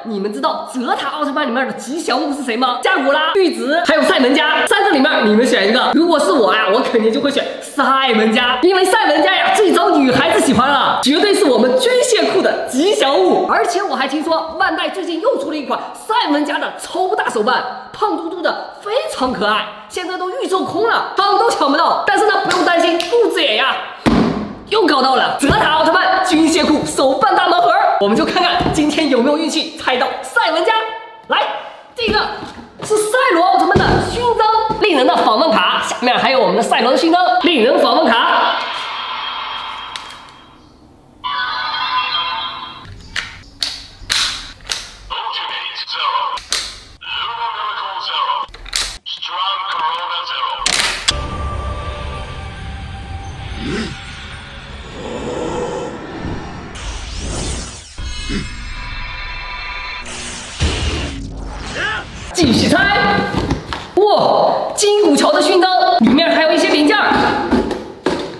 你们知道泽塔奥特曼里面的吉祥物是谁吗？加古拉、玉子还有赛门加，三个里面你们选一个。如果是我呀，我肯定就会选赛门加，因为赛门加呀最招女孩子喜欢了，绝对是我们军械库的吉祥物。而且我还听说万代最近又出了一款赛门加的超大手办，胖嘟嘟的，非常可爱，现在都预售空了，抢都抢不到。但是呢，不用担心，顾子野呀又搞到了泽塔奥特曼军械库手办大盲盒，我们就看看今天有没有运气猜到赛文加。来，第一个是赛罗奥特曼的勋章，令人的访问卡，下面还有我们的赛罗的勋章，令人访问卡。继续猜，哇，金古桥的勋章里面还有一些零件，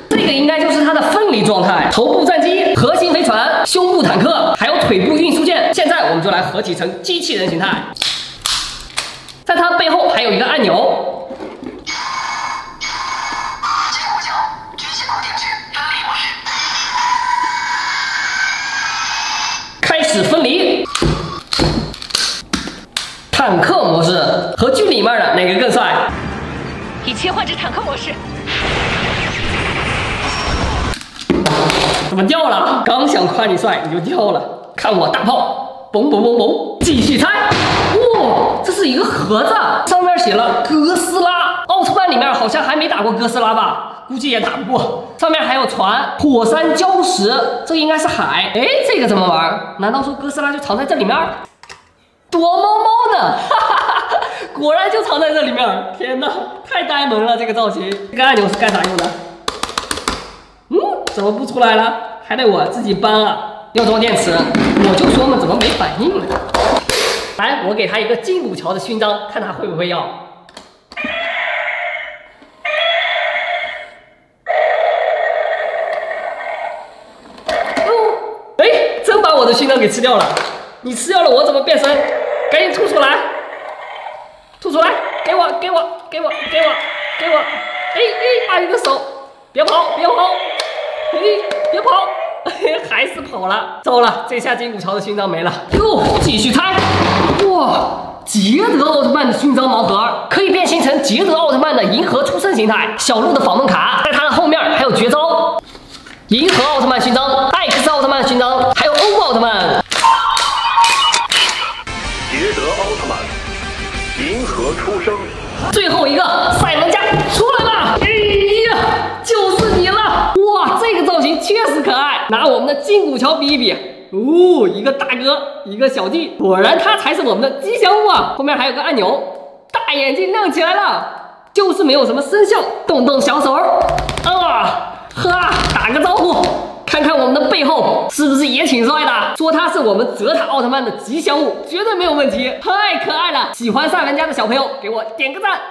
这个应该就是它的分离状态，头部战机、核心飞船、胸部坦克，还有腿部运输舰。现在我们就来合体成机器人形态，在它背后还有一个按钮。金古桥军械库定制分离模式，开始分离。坦克模式和剧里面的哪个更帅？已切换至坦克模式。怎么掉了？刚想夸你帅，你就掉了。看我大炮，嘣嘣嘣嘣！继续猜。哇，这是一个盒子，上面写了哥斯拉。奥特曼里面好像还没打过哥斯拉吧？估计也打不过。上面还有船、火山礁石，这应该是海。哎，这个怎么玩？难道说哥斯拉就藏在这里面？躲猫猫呢，哈哈哈！果然就藏在这里面。天哪，太呆萌了！这个造型，这个按钮是干啥用的？怎么不出来了？还得我自己搬啊！要装电池，我就说嘛，怎么没反应呢？来，我给他一个金古桥的勋章，看他会不会要。哎，真把我的勋章给吃掉了！你吃掉了，我怎么变身？赶紧吐出来！吐出来！给我！给我！给我！给我！给我！哎，把你的手！别跑！别跑！哎，别跑！还是跑了。糟了，这下金古桥的勋章没了。哟，继续猜。哇，捷德奥特曼的勋章盲盒可以变形成捷德奥特曼的银河出生形态。小鹿的访问卡，在它的后面还有绝招。银河奥特曼勋章、艾克斯奥特曼勋章，还有欧布奥特曼。捷德奥特曼，银河出生。最后一个赛门加出来吧！哎呀，就是你了！哇，这个造型确实可爱。拿我们的金古桥比一比，哦，一个大哥，一个小弟，果然他才是我们的吉祥物啊！后面还有个按钮，大眼睛亮起来了，就是没有什么声效。动动小手，打个招呼。看看我们的背后是不是也挺帅的？说他是我们泽塔奥特曼的吉祥物，绝对没有问题，太可爱了！喜欢赛文加的小朋友，给我点个赞。